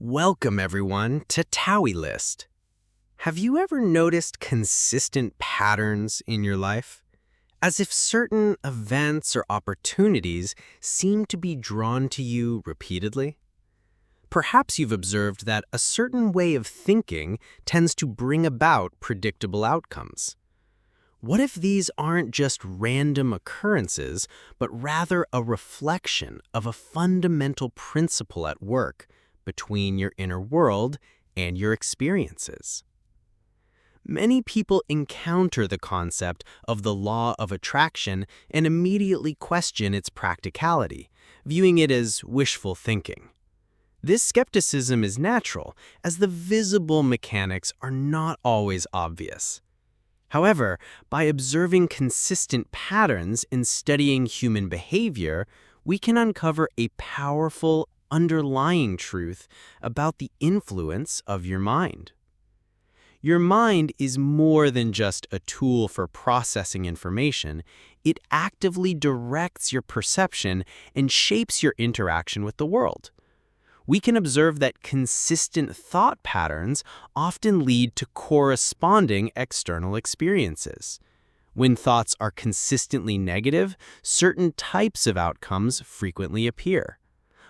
Welcome everyone to TaouyList. Have you ever noticed consistent patterns in your life? As if certain events or opportunities seem to be drawn to you repeatedly? Perhaps you've observed that a certain way of thinking tends to bring about predictable outcomes. What if these aren't just random occurrences, but rather a reflection of a fundamental principle at work between your inner world and your experiences? Many people encounter the concept of the law of attraction and immediately question its practicality, viewing it as wishful thinking. This skepticism is natural, as the visible mechanics are not always obvious. However, by observing consistent patterns and studying human behavior, we can uncover a powerful underlying truth about the influence of your mind. Your mind is more than just a tool for processing information. It actively directs your perception and shapes your interaction with the world. We can observe that consistent thought patterns often lead to corresponding external experiences. When thoughts are consistently negative, certain types of outcomes frequently appear.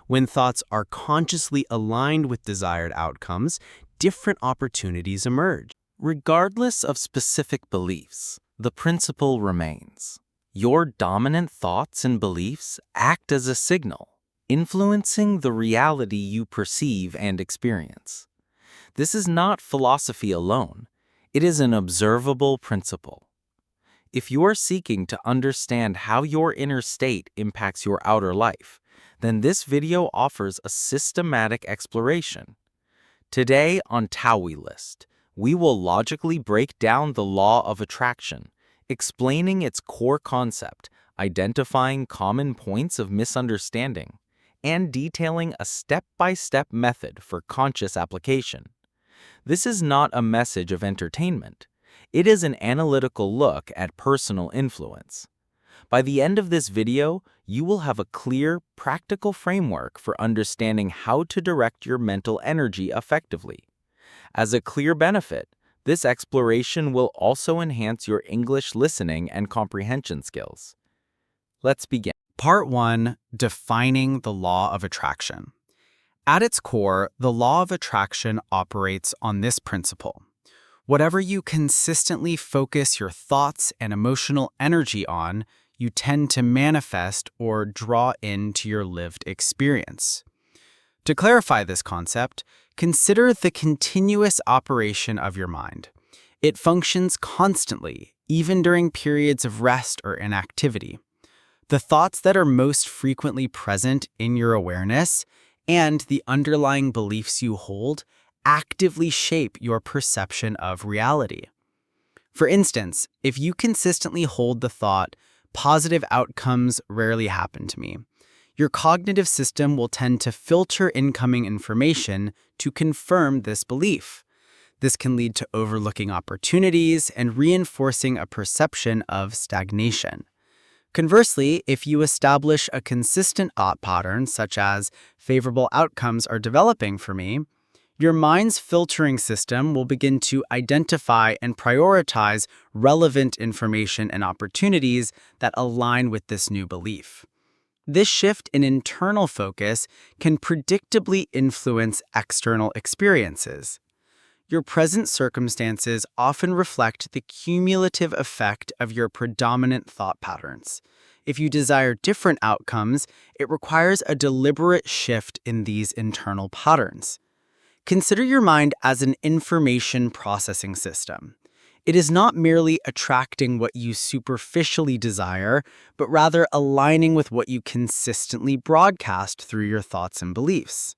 When thoughts are consciously aligned with desired outcomes, different opportunities emerge. Regardless of specific beliefs, the principle remains. Your dominant thoughts and beliefs act as a signal, influencing the reality you perceive and experience. This is not philosophy alone. It is an observable principle. If you are seeking to understand how your inner state impacts your outer life, then this video offers a systematic exploration. Today on TaouyList, we will logically break down the law of attraction, explaining its core concept, identifying common points of misunderstanding, and detailing a step-by-step method for conscious application. This is not a message of entertainment. It is an analytical look at personal influence. By the end of this video, you will have a clear, practical framework for understanding how to direct your mental energy effectively. As a clear benefit, this exploration will also enhance your English listening and comprehension skills. Let's begin. Part 1. Defining the law of attraction. At its core, the law of attraction operates on this principle. Whatever you consistently focus your thoughts and emotional energy on, you tend to manifest or draw into your lived experience. To clarify this concept, consider the continuous operation of your mind. It functions constantly, even during periods of rest or inactivity. The thoughts that are most frequently present in your awareness and the underlying beliefs you hold actively shape your perception of reality. For instance, if you consistently hold the thought, "Positive outcomes rarely happen to me," your cognitive system will tend to filter incoming information to confirm this belief. This can lead to overlooking opportunities and reinforcing a perception of stagnation. Conversely, if you establish a consistent thought pattern, such as "favorable outcomes are developing for me," your mind's filtering system will begin to identify and prioritize relevant information and opportunities that align with this new belief. This shift in internal focus can predictably influence external experiences. Your present circumstances often reflect the cumulative effect of your predominant thought patterns. If you desire different outcomes, it requires a deliberate shift in these internal patterns. Consider your mind as an information processing system. It is not merely attracting what you superficially desire, but rather aligning with what you consistently broadcast through your thoughts and beliefs.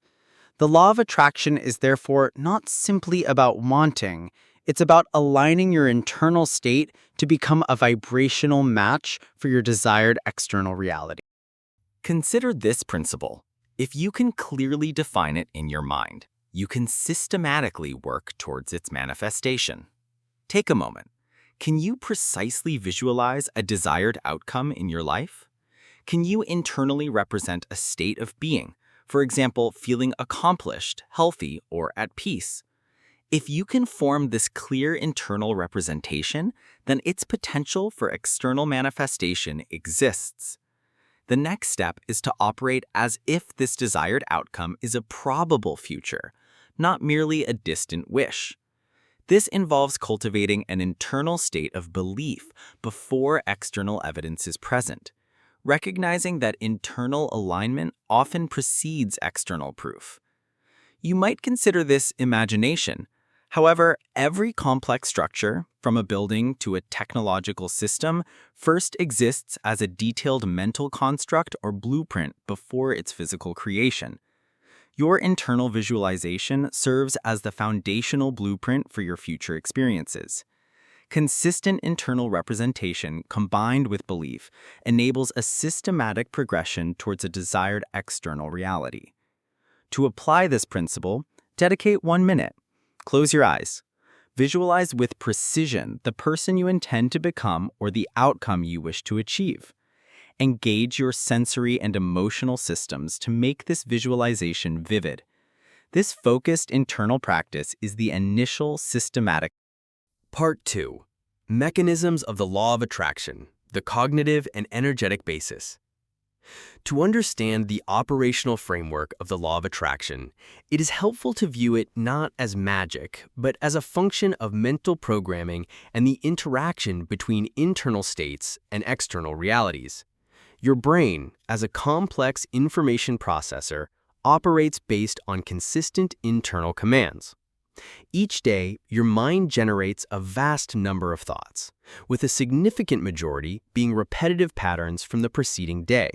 The law of attraction is therefore not simply about wanting, it's about aligning your internal state to become a vibrational match for your desired external reality. Consider this principle. If you can clearly define it in your mind, you can systematically work towards its manifestation. Take a moment. Can you precisely visualize a desired outcome in your life? Can you internally represent a state of being, For example, feeling accomplished, healthy, or at peace. If you can form this clear internal representation, then its potential for external manifestation exists. The next step is to operate as if this desired outcome is a probable future, not merely a distant wish. This involves cultivating an internal state of belief before external evidence is present, recognizing that internal alignment often precedes external proof. You might consider this imagination. However, every complex structure, from a building to a technological system, first exists as a detailed mental construct or blueprint before its physical creation. Your internal visualization serves as the foundational blueprint for your future experiences. Consistent internal representation combined with belief enables a systematic progression towards a desired external reality. To apply this principle, dedicate 1 minute. Close your eyes. Visualize with precision the person you intend to become or the outcome you wish to achieve. Engage your sensory and emotional systems to make this visualization vivid. This focused internal practice is the initial systematic. Part 2. Mechanisms of the Law of Attraction, the Cognitive and Energetic Basis. To understand the operational framework of the Law of Attraction, it is helpful to view it not as magic, but as a function of mental programming and the interaction between internal states and external realities. Your brain, as a complex information processor, operates based on consistent internal commands. Each day, your mind generates a vast number of thoughts, with a significant majority being repetitive patterns from the preceding day.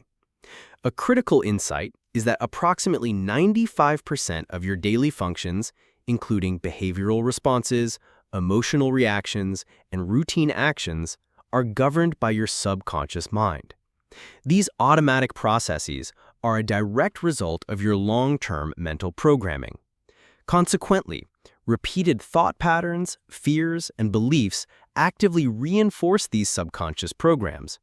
A critical insight is that approximately 95% of your daily functions, including behavioral responses, emotional reactions, and routine actions, are governed by your subconscious mind. These automatic processes are a direct result of your long-term mental programming. Consequently, repeated thought patterns, fears, and beliefs actively reinforce these subconscious programs,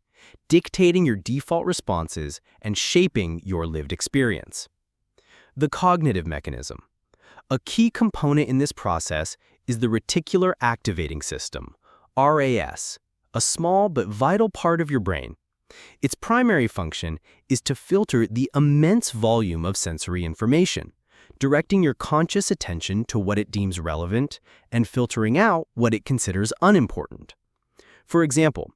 dictating your default responses and shaping your lived experience. The cognitive mechanism. A key component in this process is the reticular activating system, RAS, a small but vital part of your brain. Its primary function is to filter the immense volume of sensory information, directing your conscious attention to what it deems relevant and filtering out what it considers unimportant. For example,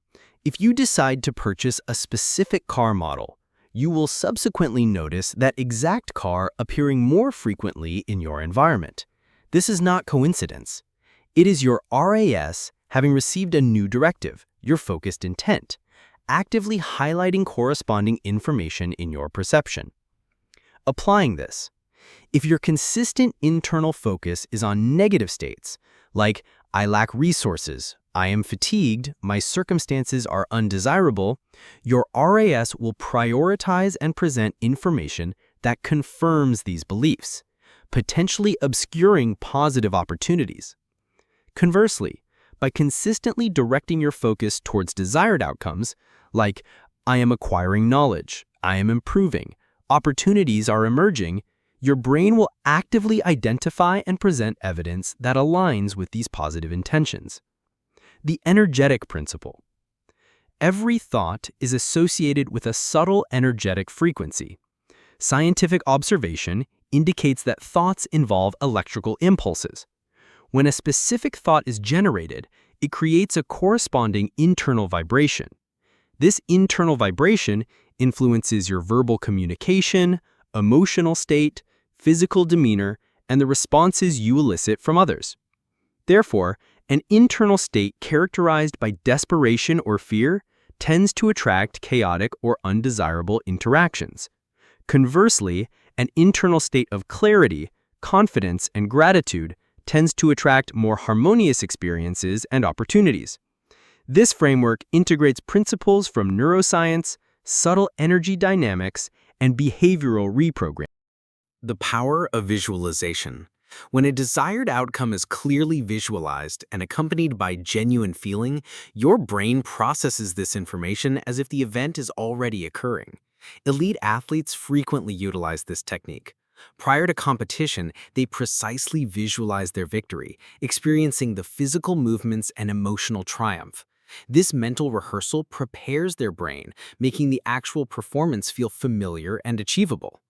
if you decide to purchase a specific car model, you will subsequently notice that exact car appearing more frequently in your environment. This is not coincidence. It is your RAS having received a new directive, your focused intent, actively highlighting corresponding information in your perception. Applying this, if your consistent internal focus is on negative states, like I lack resources, I am fatigued, my circumstances are undesirable, your RAS will prioritize and present information that confirms these beliefs, potentially obscuring positive opportunities. Conversely, by consistently directing your focus towards desired outcomes, like I am acquiring knowledge, I am improving, opportunities are emerging, your brain will actively identify and present evidence that aligns with these positive intentions. The energetic principle. Every thought is associated with a subtle energetic frequency. Scientific observation indicates that thoughts involve electrical impulses. When a specific thought is generated, it creates a corresponding internal vibration. This internal vibration influences your verbal communication, emotional state, physical demeanor, and the responses you elicit from others. Therefore, an internal state characterized by desperation or fear tends to attract chaotic or undesirable interactions. Conversely, an internal state of clarity, confidence, and gratitude tends to attract more harmonious experiences and opportunities. This framework integrates principles from neuroscience, subtle energy dynamics, and behavioral reprogramming. The power of visualization. When a desired outcome is clearly visualized and accompanied by genuine feeling, your brain processes this information as if the event is already occurring. Elite athletes frequently utilize this technique. Prior to competition, they precisely visualize their victory, experiencing the physical movements and emotional triumph. This mental rehearsal prepares their brain, making the actual performance feel familiar and achievable.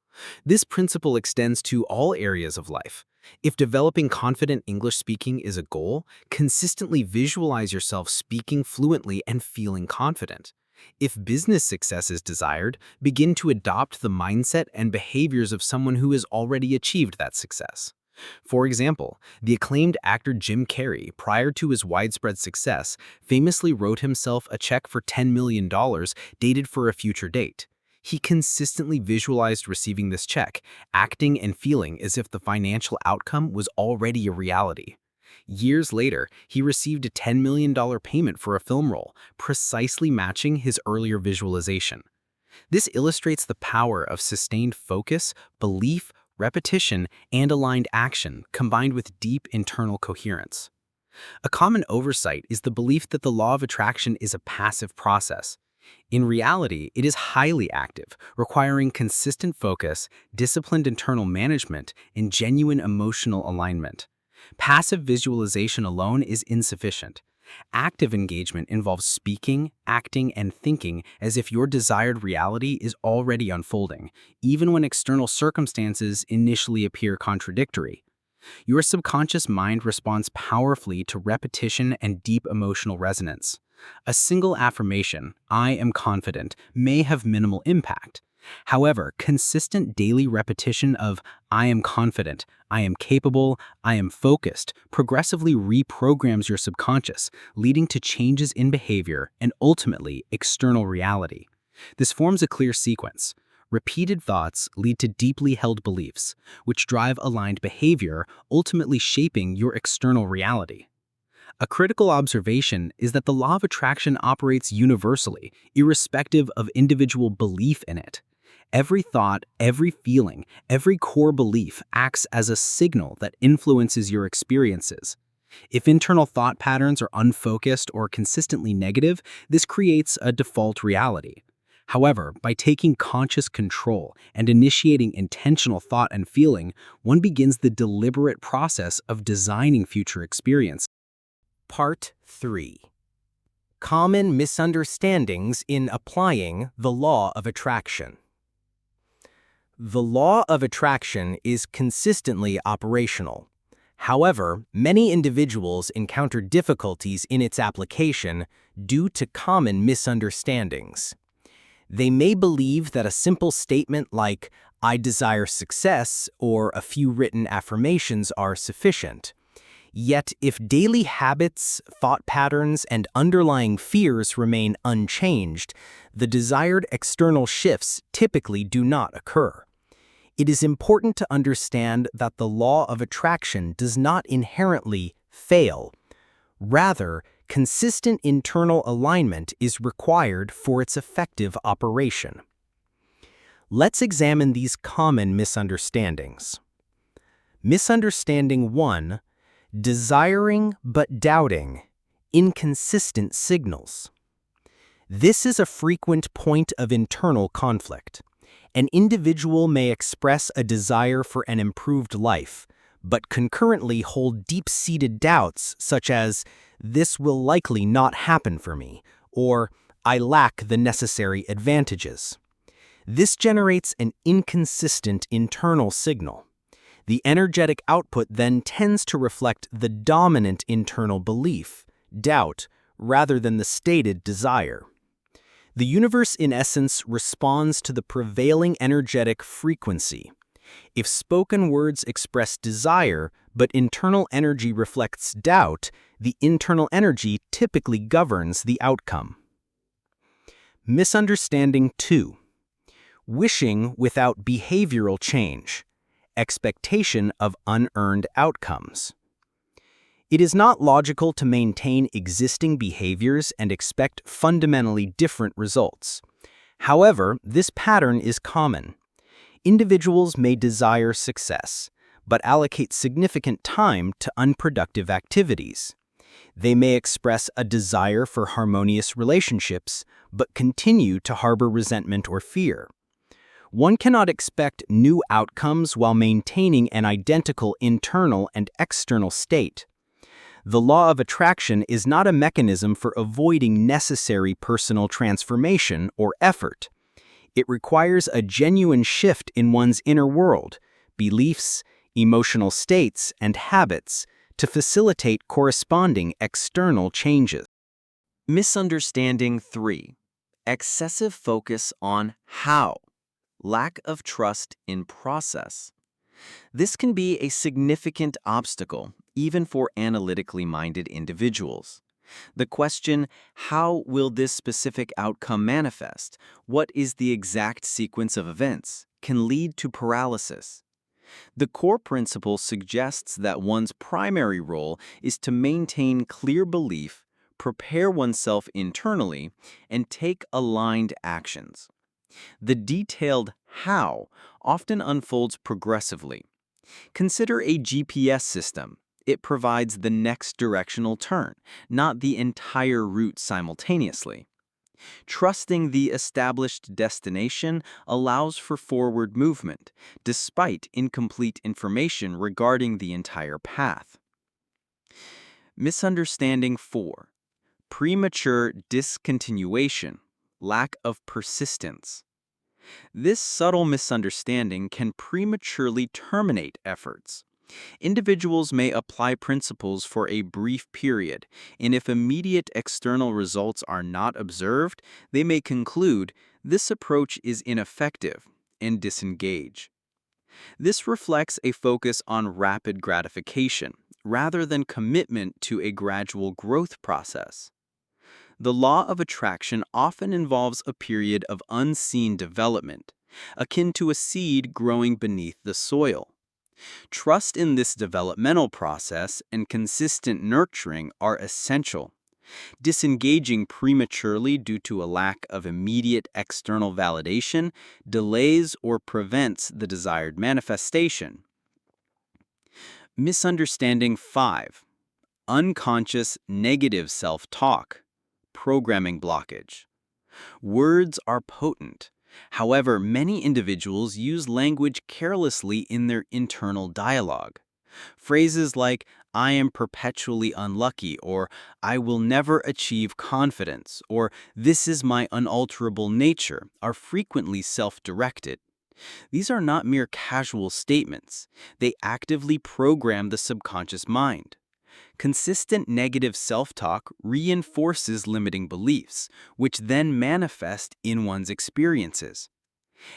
This principle extends to all areas of life. If developing confident English speaking is a goal, consistently visualize yourself speaking fluently and feeling confident. If business success is desired, begin to adopt the mindset and behaviors of someone who has already achieved that success. For example, the acclaimed actor Jim Carrey, prior to his widespread success, famously wrote himself a check for $10 million dated for a future date. He consistently visualized receiving this check, acting and feeling as if the financial outcome was already a reality. Years later, he received a $10 million payment for a film role, precisely matching his earlier visualization. This illustrates the power of sustained focus, belief, repetition, and aligned action combined with deep internal coherence. A common oversight is the belief that the law of attraction is a passive process. In reality, it is highly active, requiring consistent focus, disciplined internal management, and genuine emotional alignment. Passive visualization alone is insufficient. Active engagement involves speaking, acting, and thinking as if your desired reality is already unfolding, even when external circumstances initially appear contradictory. Your subconscious mind responds powerfully to repetition and deep emotional resonance. A single affirmation, "I am confident," may have minimal impact. However, consistent daily repetition of "I am confident," "I am capable," "I am focused" progressively reprograms your subconscious, leading to changes in behavior and ultimately external reality. This forms a clear sequence. Repeated thoughts lead to deeply held beliefs, which drive aligned behavior, ultimately shaping your external reality. A critical observation is that the law of attraction operates universally, irrespective of individual belief in it. Every thought, every feeling, every core belief acts as a signal that influences your experiences. If internal thought patterns are unfocused or consistently negative, this creates a default reality. However, by taking conscious control and initiating intentional thought and feeling, one begins the deliberate process of designing future experiences. Part 3. Common misunderstandings in applying the law of attraction. The law of attraction is consistently operational. However, many individuals encounter difficulties in its application due to common misunderstandings. They may believe that a simple statement like, "I desire success," or a few written affirmations are sufficient. Yet, if daily habits, thought patterns, and underlying fears remain unchanged, the desired external shifts typically do not occur. It is important to understand that the law of attraction does not inherently fail. Rather, consistent internal alignment is required for its effective operation. Let's examine these common misunderstandings. Misunderstanding 1. Desiring but doubting. Inconsistent signals. This is a frequent point of internal conflict. An individual may express a desire for an improved life, but concurrently hold deep-seated doubts such as, "This will likely not happen for me," or "I lack the necessary advantages." This generates an inconsistent internal signal. The energetic output then tends to reflect the dominant internal belief, doubt, rather than the stated desire. The universe, in essence, responds to the prevailing energetic frequency. If spoken words express desire, but internal energy reflects doubt, the internal energy typically governs the outcome. Misunderstanding 2. Wishing without behavioral change. Expectation of unearned outcomes. It is not logical to maintain existing behaviors and expect fundamentally different results. However, this pattern is common. Individuals may desire success, but allocate significant time to unproductive activities. They may express a desire for harmonious relationships, but continue to harbor resentment or fear. One cannot expect new outcomes while maintaining an identical internal and external state. The law of attraction is not a mechanism for avoiding necessary personal transformation or effort. It requires a genuine shift in one's inner world, beliefs, emotional states, and habits to facilitate corresponding external changes. Misunderstanding 3. Excessive focus on how. Lack of trust in process. This can be a significant obstacle, even for analytically minded individuals. The question, how will this specific outcome manifest? What is the exact sequence of events? Can lead to paralysis. The core principle suggests that one's primary role is to maintain clear belief, prepare oneself internally, and take aligned actions. The detailed how often unfolds progressively. Consider a GPS system. It provides the next directional turn, not the entire route simultaneously. Trusting the established destination allows for forward movement, despite incomplete information regarding the entire path. Misunderstanding 4. Premature discontinuation, lack of persistence. This subtle misunderstanding can prematurely terminate efforts. Individuals may apply principles for a brief period, and if immediate external results are not observed, they may conclude this approach is ineffective and disengage. This reflects a focus on rapid gratification, rather than commitment to a gradual growth process. The law of attraction often involves a period of unseen development, akin to a seed growing beneath the soil. Trust in this developmental process and consistent nurturing are essential. Disengaging prematurely due to a lack of immediate external validation delays or prevents the desired manifestation. Misunderstanding 5. Unconscious negative self-talk. Programming blockage. Words are potent. However, many individuals use language carelessly in their internal dialogue. Phrases like, I am perpetually unlucky, or I will never achieve confidence, or this is my unalterable nature, are frequently self-directed. These are not mere casual statements. They actively program the subconscious mind. Consistent negative self-talk reinforces limiting beliefs, which then manifest in one's experiences.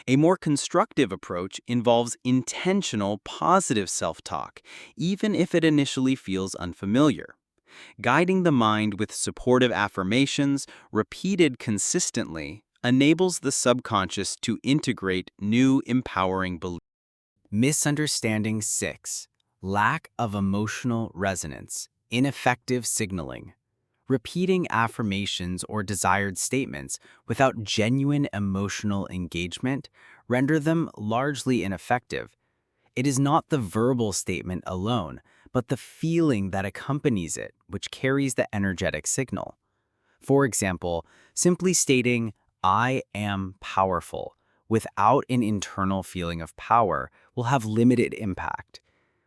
A more constructive approach involves intentional positive self-talk, even if it initially feels unfamiliar. Guiding the mind with supportive affirmations, repeated consistently, enables the subconscious to integrate new empowering beliefs. Misunderstanding 6. Lack of emotional resonance, ineffective signaling. Repeating affirmations or desired statements without genuine emotional engagement render them largely ineffective. It is not the verbal statement alone, but the feeling that accompanies it, which carries the energetic signal. For example, simply stating, I am powerful, without an internal feeling of power will have limited impact.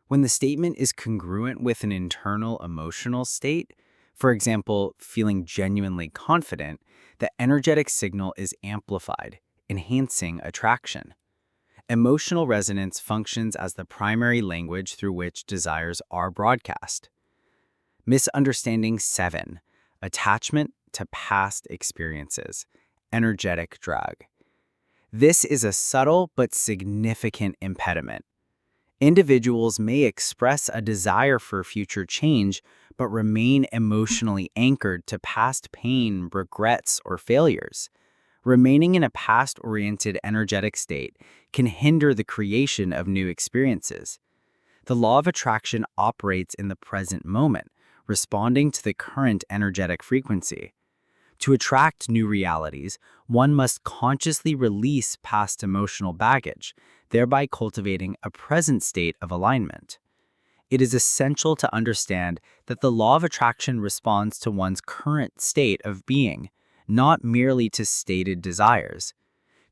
When the statement is congruent with an internal emotional state, for example, feeling genuinely confident, the energetic signal is amplified, enhancing attraction. Emotional resonance functions as the primary language through which desires are broadcast. Misunderstanding 7. Attachment to past experiences, energetic drag. This is a subtle but significant impediment. Individuals may express a desire for future change, but remain emotionally anchored to past pain, regrets, or failures. Remaining in a past-oriented energetic state can hinder the creation of new experiences. The law of attraction operates in the present moment, responding to the current energetic frequency. To attract new realities, one must consciously release past emotional baggage, thereby cultivating a present state of alignment. It is essential to understand that the law of attraction responds to one's current state of being, not merely to stated desires.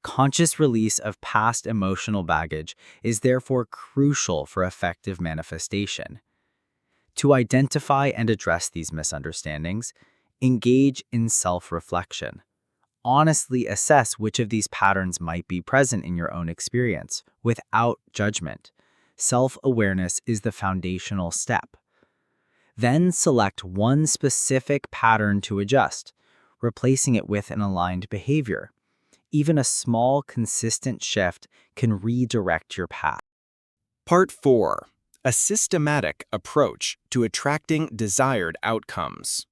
Conscious release of past emotional baggage is therefore crucial for effective manifestation. To identify and address these misunderstandings, engage in self-reflection. Honestly assess which of these patterns might be present in your own experience without judgment. Self-awareness is the foundational step. Then select one specific pattern to adjust, replacing it with an aligned behavior. Even a small, consistent shift can redirect your path. Part 4. A systematic approach to attracting desired outcomes.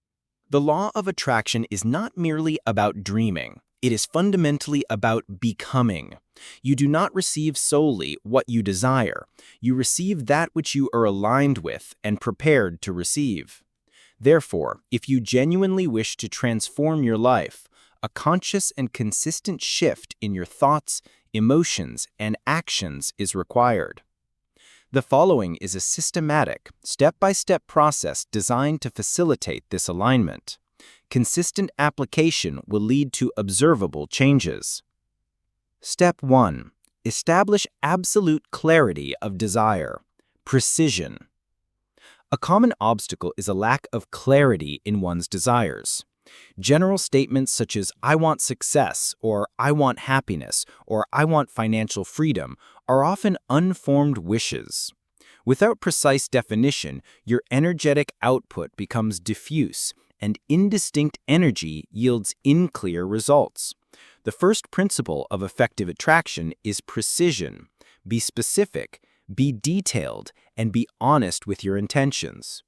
The law of attraction is not merely about dreaming. It is fundamentally about becoming. You do not receive solely what you desire. You receive that which you are aligned with and prepared to receive. Therefore, if you genuinely wish to transform your life, a conscious and consistent shift in your thoughts, emotions, and actions is required. The following is a systematic, step-by-step process designed to facilitate this alignment. Consistent application will lead to observable changes. Step 1. Establish absolute clarity of desire. Precision. A common obstacle is a lack of clarity in one's desires. General statements such as "I want success" or "I want happiness" or "I want financial freedom" are often unformed wishes. Without precise definition, your energetic output becomes diffuse, and indistinct energy yields unclear results. The first principle of effective attraction is precision. Be specific, be detailed, and be honest with your intentions.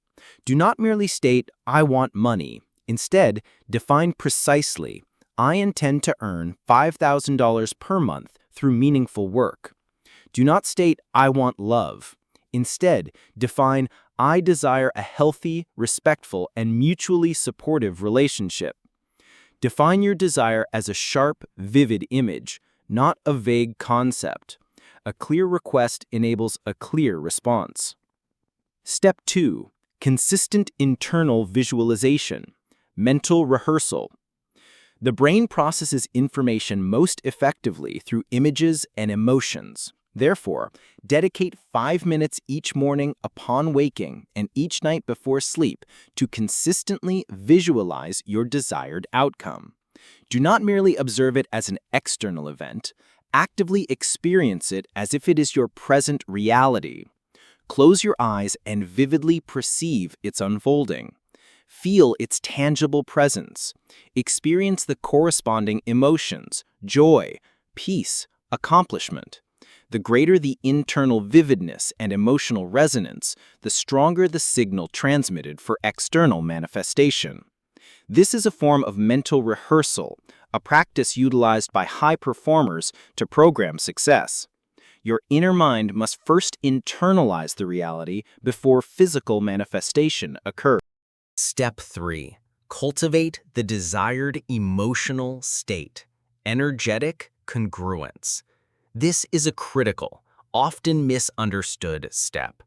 Do not merely state, "I want money." Instead, define precisely, "I intend to earn $5,000 per month through meaningful work." Do not state, "I want love." Instead, define, "I desire a healthy, respectful, and mutually supportive relationship." Define your desire as a sharp, vivid image, not a vague concept. A clear request enables a clear response. Step 2. Consistent internal visualization. Mental rehearsal. The brain processes information most effectively through images and emotions. Therefore, dedicate 5 minutes each morning upon waking and each night before sleep to consistently visualize your desired outcome. Do not merely observe it as an external event. Actively experience it as if it is your present reality. Close your eyes and vividly perceive its unfolding. Feel its tangible presence. Experience the corresponding emotions, joy, peace, accomplishment. The greater the internal vividness and emotional resonance, the stronger the signal transmitted for external manifestation. This is a form of mental rehearsal, a practice utilized by high performers to program success. Your inner mind must first internalize the reality before physical manifestation occurs. Step 3. Cultivate the desired emotional state. Energetic congruence. This is a critical, often misunderstood step.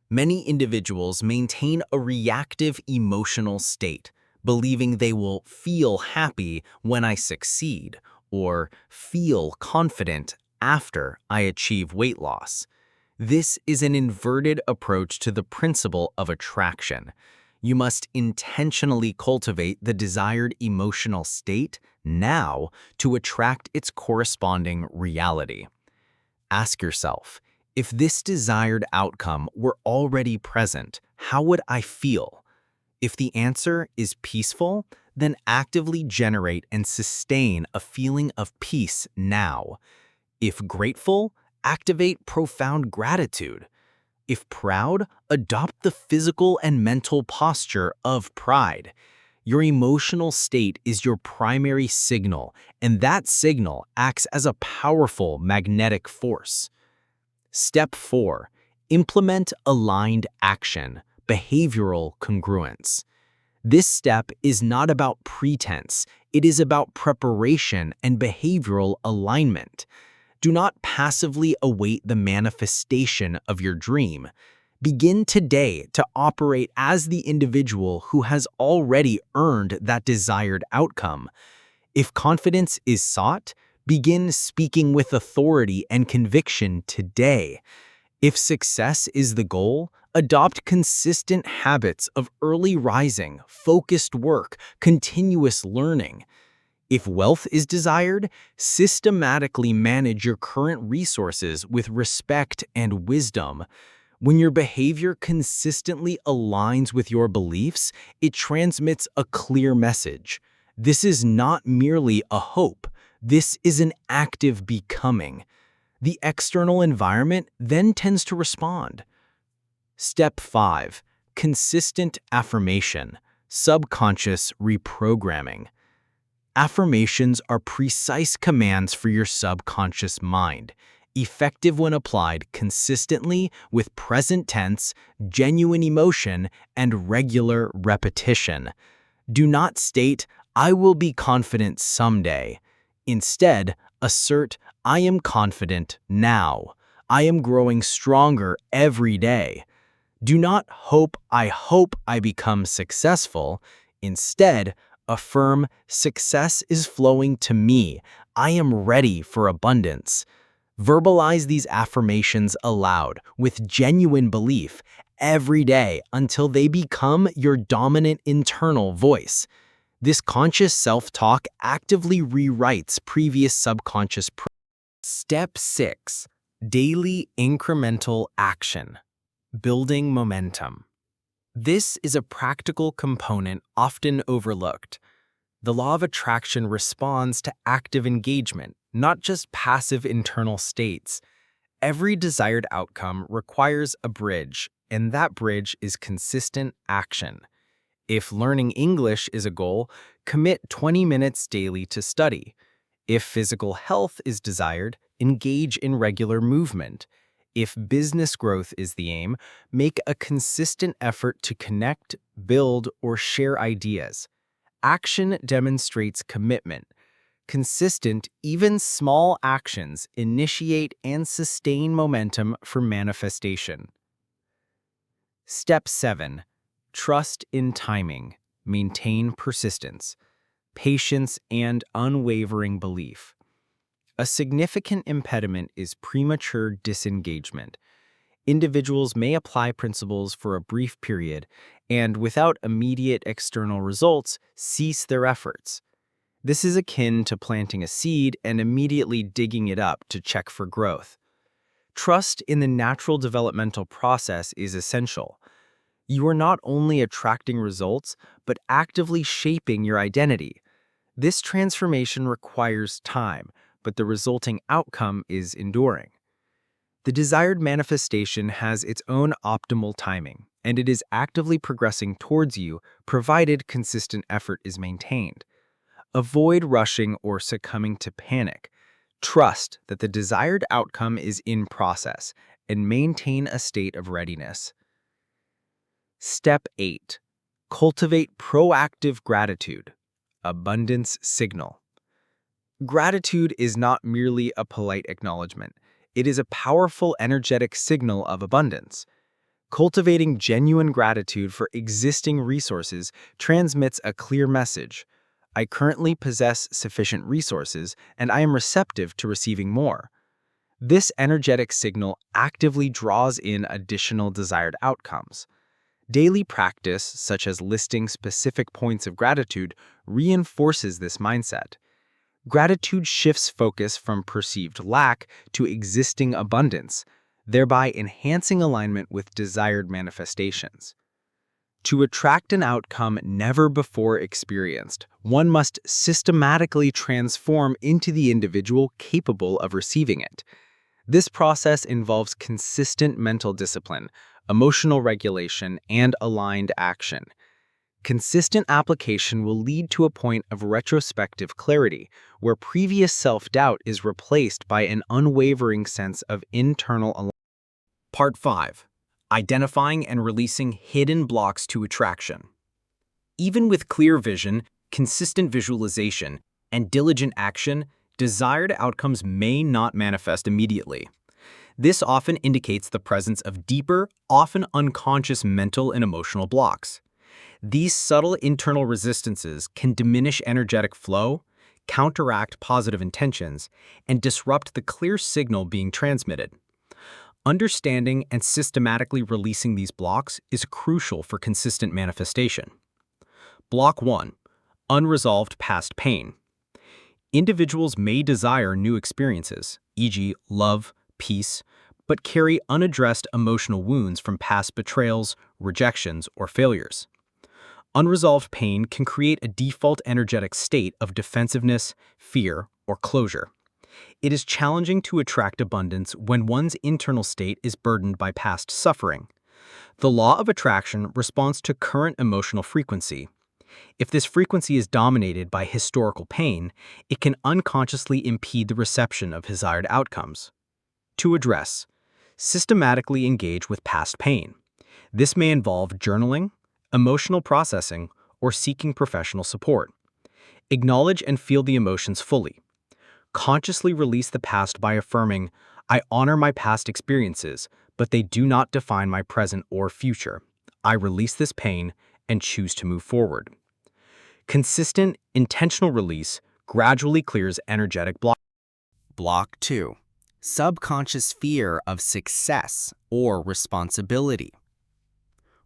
Many individuals maintain a reactive emotional state, believing they will feel happy when I succeed or feel confident after I achieve weight loss. This is an inverted approach to the principle of attraction. You must intentionally cultivate the desired emotional state now to attract its corresponding reality. Ask yourself, if this desired outcome were already present, how would I feel? If the answer is peaceful, then actively generate and sustain a feeling of peace now. If grateful, activate profound gratitude. If proud, adopt the physical and mental posture of pride. Your emotional state is your primary signal, and that signal acts as a powerful magnetic force. Step 4. Implement aligned action, behavioral congruence. This step is not about pretense, it is about preparation and behavioral alignment. Do not passively await the manifestation of your dream. Begin today to operate as the individual who has already earned that desired outcome. If confidence is sought, Begin speaking with authority and conviction today. If success is the goal, adopt consistent habits of early rising, focused work, continuous learning. If wealth is desired, systematically manage your current resources with respect and wisdom. When your behavior consistently aligns with your beliefs, it transmits a clear message. This is not merely a hope. This is an active becoming. The external environment then tends to respond. Step 5. Consistent affirmation, subconscious reprogramming. Affirmations are precise commands for your subconscious mind, effective when applied consistently with present tense, genuine emotion, and regular repetition. Do not state, "I will be confident someday." Instead, assert, "I am confident now. I am growing stronger every day." Do not hope I become successful. Instead, affirm, "Success is flowing to me. I am ready for abundance." Verbalize these affirmations aloud with genuine belief every day until they become your dominant internal voice. This conscious self-talk actively rewrites previous subconscious. Step 6. Daily incremental action. Building momentum. This is a practical component often overlooked. The law of attraction responds to active engagement, not just passive internal states. Every desired outcome requires a bridge, and that bridge is consistent action. If learning English is a goal, commit 20 minutes daily to study. If physical health is desired, engage in regular movement. If business growth is the aim, make a consistent effort to connect, build, or share ideas. Action demonstrates commitment. Consistent, even small actions initiate and sustain momentum for manifestation. Step 7. Trust in timing. Maintain persistence, patience, and unwavering belief. A significant impediment is premature disengagement. Individuals may apply principles for a brief period and, without immediate external results, cease their efforts. This is akin to planting a seed and immediately digging it up to check for growth. Trust in the natural developmental process is essential. You are not only attracting results, but actively shaping your identity. This transformation requires time, but the resulting outcome is enduring. The desired manifestation has its own optimal timing, and it is actively progressing towards you, provided consistent effort is maintained. Avoid rushing or succumbing to panic. Trust that the desired outcome is in process, and maintain a state of readiness. Step 8. Cultivate proactive gratitude. Abundance signal. Gratitude is not merely a polite acknowledgement. It is a powerful, energetic signal of abundance. Cultivating genuine gratitude for existing resources transmits a clear message. I currently possess sufficient resources, and I am receptive to receiving more. This energetic signal actively draws in additional desired outcomes. Daily practice, such as listing specific points of gratitude, reinforces this mindset. Gratitude shifts focus from perceived lack to existing abundance, thereby enhancing alignment with desired manifestations. To attract an outcome never before experienced, one must systematically transform into the individual capable of receiving it. This process involves consistent mental discipline, emotional regulation, and aligned action. Consistent application will lead to a point of retrospective clarity, where previous self-doubt is replaced by an unwavering sense of internal alignment. Part 5. Identifying and releasing hidden blocks to attraction. Even with clear vision, consistent visualization, and diligent action, desired outcomes may not manifest immediately. This often indicates the presence of deeper, often unconscious mental and emotional blocks. These subtle internal resistances can diminish energetic flow, counteract positive intentions, and disrupt the clear signal being transmitted. Understanding and systematically releasing these blocks is crucial for consistent manifestation. Block 1. Unresolved past pain. Individuals may desire new experiences, e.g., love, peace, but carry unaddressed emotional wounds from past betrayals, rejections, or failures. Unresolved pain can create a default energetic state of defensiveness, fear, or closure. It is challenging to attract abundance when one's internal state is burdened by past suffering. The law of attraction responds to current emotional frequency. If this frequency is dominated by historical pain, it can unconsciously impede the reception of desired outcomes. To address, systematically engage with past pain. This may involve journaling, emotional processing, or seeking professional support. Acknowledge and feel the emotions fully. Consciously release the past by affirming, "I honor my past experiences, but they do not define my present or future. I release this pain and choose to move forward." Consistent, intentional release gradually clears energetic blocks. Block 2. Subconscious fear of success or responsibility.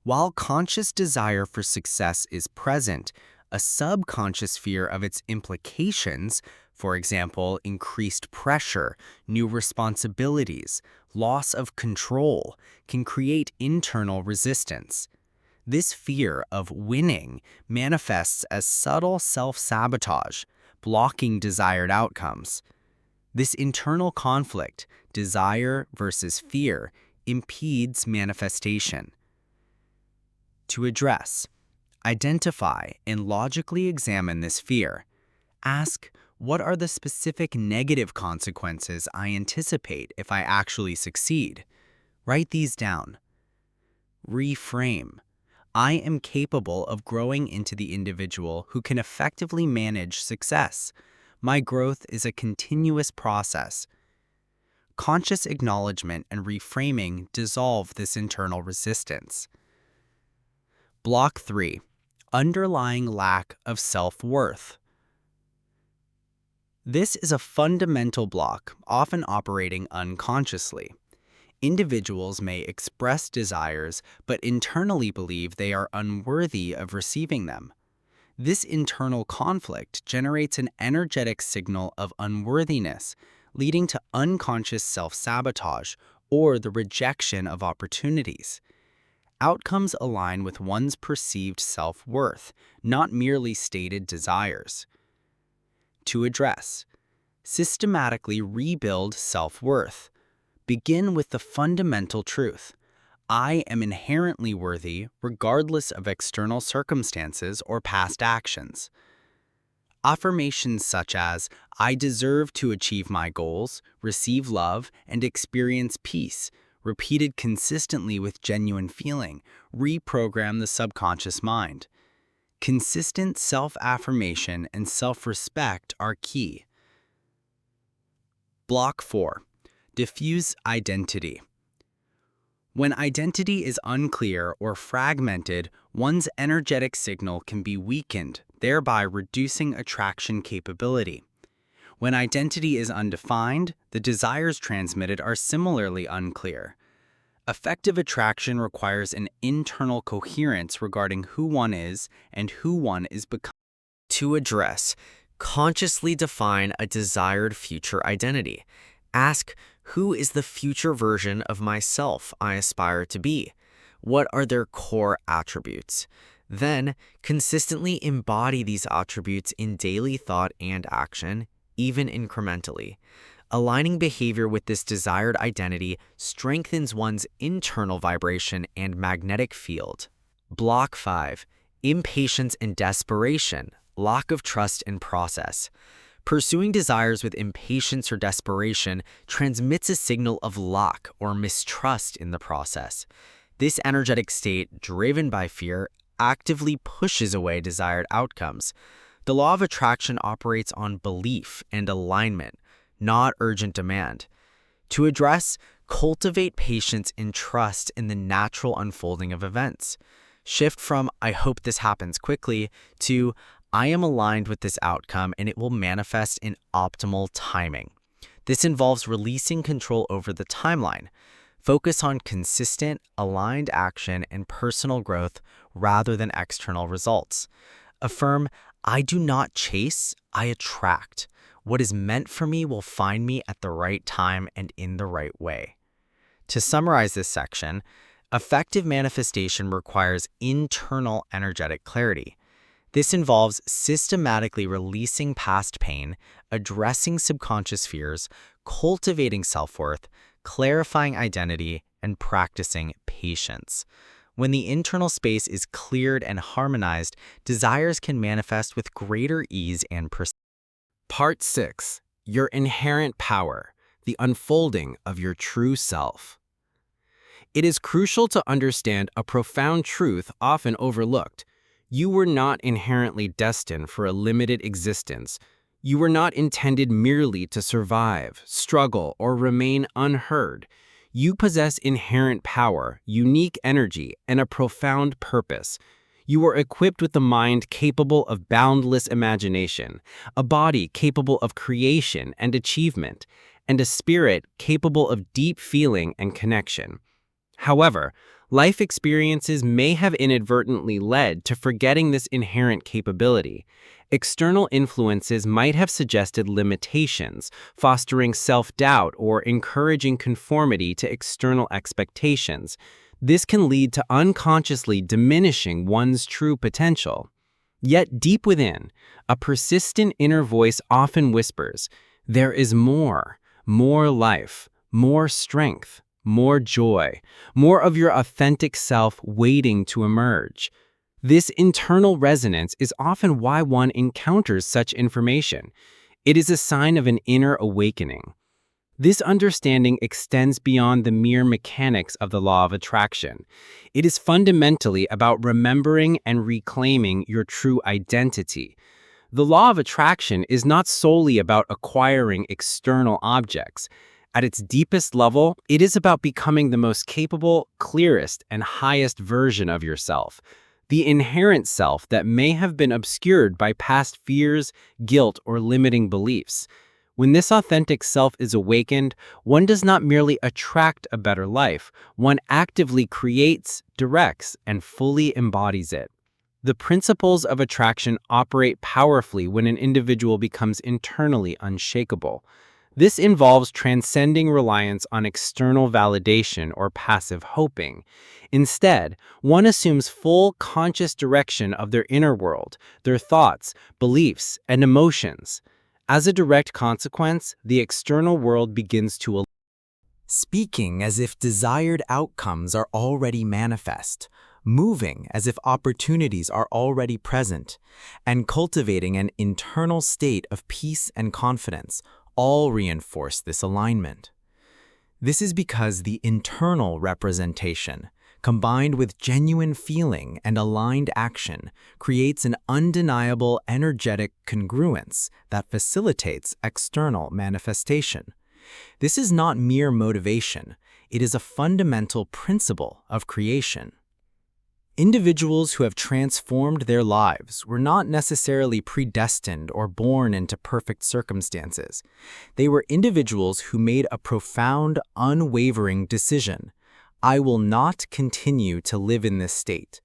While conscious desire for success is present, a subconscious fear of its implications, for example, increased pressure, new responsibilities, loss of control, can create internal resistance. This fear of winning manifests as subtle self-sabotage, blocking desired outcomes. This internal conflict, desire versus fear, impedes manifestation. To address, identify and logically examine this fear. Ask, what are the specific negative consequences I anticipate if I actually succeed? Write these down. Reframe. I am capable of growing into the individual who can effectively manage success. My growth is a continuous process. Conscious acknowledgement and reframing dissolve this internal resistance. Block 3. Underlying lack of self-worth. This is a fundamental block, often operating unconsciously. Individuals may express desires, but internally believe they are unworthy of receiving them. This internal conflict generates an energetic signal of unworthiness, leading to unconscious self-sabotage or the rejection of opportunities. Outcomes align with one's perceived self-worth, not merely stated desires. To address, systematically rebuild self-worth. Begin with the fundamental truth. I am inherently worthy regardless of external circumstances or past actions. Affirmations such as, I deserve to achieve my goals, receive love, and experience peace, repeated consistently with genuine feeling, reprogram the subconscious mind. Consistent self-affirmation and self-respect are key. Block 4. Diffuse identity. When identity is unclear or fragmented, one's energetic signal can be weakened, thereby reducing attraction capability. When identity is undefined, the desires transmitted are similarly unclear. Effective attraction requires an internal coherence regarding who one is and who one is becoming. To address, consciously define a desired future identity. Ask, who is the future version of myself I aspire to be? What are their core attributes? Then, consistently embody these attributes in daily thought and action, even incrementally. Aligning behavior with this desired identity strengthens one's internal vibration and magnetic field. Block 5. Impatience and desperation, lack of trust and process. Pursuing desires with impatience or desperation transmits a signal of lack or mistrust in the process. This energetic state, driven by fear, actively pushes away desired outcomes. The law of attraction operates on belief and alignment, not urgent demand. To address, cultivate patience and trust in the natural unfolding of events. Shift from, I hope this happens quickly, to, I am aligned with this outcome and it will manifest in optimal timing. This involves releasing control over the timeline. Focus on consistent, aligned action and personal growth rather than external results. Affirm, I do not chase, I attract. What is meant for me will find me at the right time and in the right way. To summarize this section, effective manifestation requires internal energetic clarity. This involves systematically releasing past pain, addressing subconscious fears, cultivating self-worth, clarifying identity, and practicing patience. When the internal space is cleared and harmonized, desires can manifest with greater ease and precision. Part 6. Your inherent power, the unfolding of your true self. It is crucial to understand a profound truth often overlooked. You were not inherently destined for a limited existence. You were not intended merely to survive, struggle, or remain unheard. You possess inherent power, unique energy, and a profound purpose. You are equipped with a mind capable of boundless imagination, a body capable of creation and achievement, and a spirit capable of deep feeling and connection. However, life experiences may have inadvertently led to forgetting this inherent capability. External influences might have suggested limitations, fostering self-doubt or encouraging conformity to external expectations. This can lead to unconsciously diminishing one's true potential. Yet deep within, a persistent inner voice often whispers, there is more life, more strength, more joy, more of your authentic self waiting to emerge. This internal resonance is often why one encounters such information. It is a sign of an inner awakening. This understanding extends beyond the mere mechanics of the law of attraction. It is fundamentally about remembering and reclaiming your true identity. The law of attraction is not solely about acquiring external objects. At its deepest level, it is about becoming the most capable, clearest, and highest version of yourself. The inherent self that may have been obscured by past fears, guilt, or limiting beliefs. When this authentic self is awakened, one does not merely attract a better life, one actively creates, directs, and fully embodies it. The principles of attraction operate powerfully when an individual becomes internally unshakable. This involves transcending reliance on external validation or passive hoping. Instead, one assumes full conscious direction of their inner world, their thoughts, beliefs, and emotions. As a direct consequence, the external world begins to speaking as if desired outcomes are already manifest, moving as if opportunities are already present, and cultivating an internal state of peace and confidence, all reinforce this alignment. This is because the internal representation, combined with genuine feeling and aligned action, creates an undeniable energetic congruence that facilitates external manifestation. This is not mere motivation, it is a fundamental principle of creation. Individuals who have transformed their lives were not necessarily predestined or born into perfect circumstances. They were individuals who made a profound, unwavering decision. I will not continue to live in this state.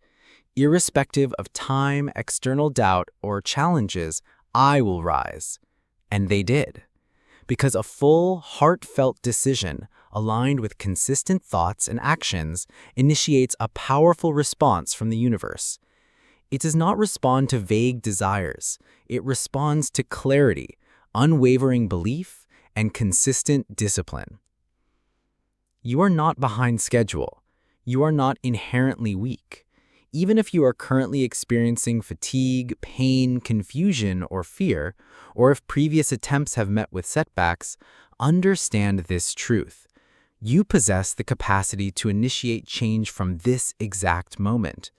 Irrespective of time, external doubt, or challenges, I will rise. And they did. Because a full, heartfelt decision, aligned with consistent thoughts and actions, initiates a powerful response from the universe. It does not respond to vague desires. It responds to clarity, unwavering belief, and consistent discipline. You are not behind schedule. You are not inherently weak. Even if you are currently experiencing fatigue, pain, confusion, or fear, or if previous attempts have met with setbacks, understand this truth. You possess the capacity to initiate change from this exact moment.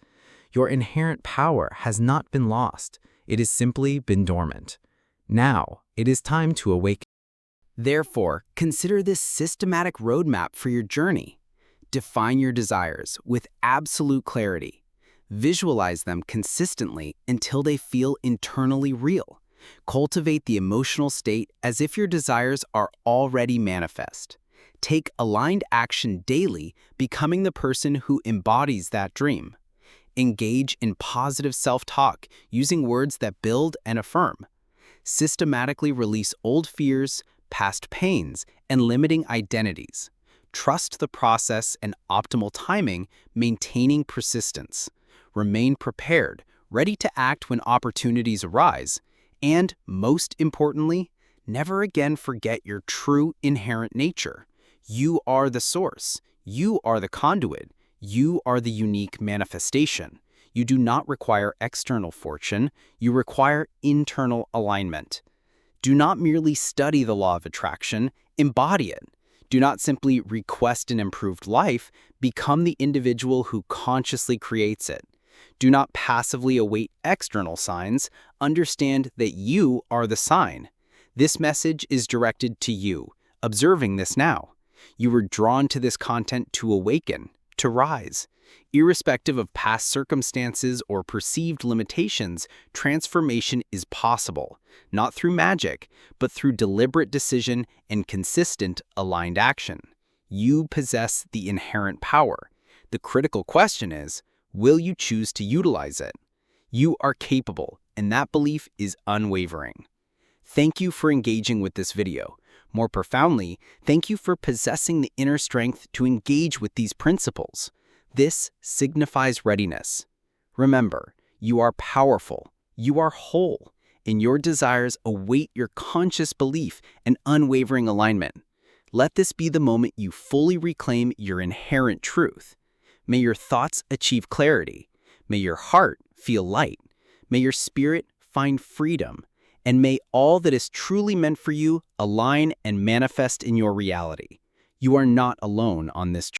Your inherent power has not been lost. It has simply been dormant. Now, it is time to awaken. Therefore, consider this systematic roadmap for your journey. Define your desires with absolute clarity. Visualize them consistently until they feel internally real. Cultivate the emotional state as if your desires are already manifest. Take aligned action daily, becoming the person who embodies that dream. Engage in positive self-talk using words that build and affirm. Systematically release old fears, past pains, and limiting identities. Trust the process and optimal timing, maintaining persistence. Remain prepared, ready to act when opportunities arise. And, most importantly, never again forget your true inherent nature. You are the source. You are the conduit. You are the unique manifestation. You do not require external fortune. You require internal alignment. Do not merely study the law of attraction, embody it. Do not simply request an improved life, become the individual who consciously creates it. Do not passively await external signs, understand that you are the sign. This message is directed to you, observing this now. You were drawn to this content to awaken, to rise. Irrespective of past circumstances or perceived limitations, transformation is possible, not through magic, but through deliberate decision and consistent, aligned action. You possess the inherent power. The critical question is, will you choose to utilize it? You are capable, and that belief is unwavering. Thank you for engaging with this video. More profoundly, thank you for possessing the inner strength to engage with these principles. This signifies readiness. Remember, you are powerful, you are whole, and your desires await your conscious belief and unwavering alignment. Let this be the moment you fully reclaim your inherent truth. May your thoughts achieve clarity. May your heart feel light. May your spirit find freedom. And may all that is truly meant for you align and manifest in your reality. You are not alone on this journey.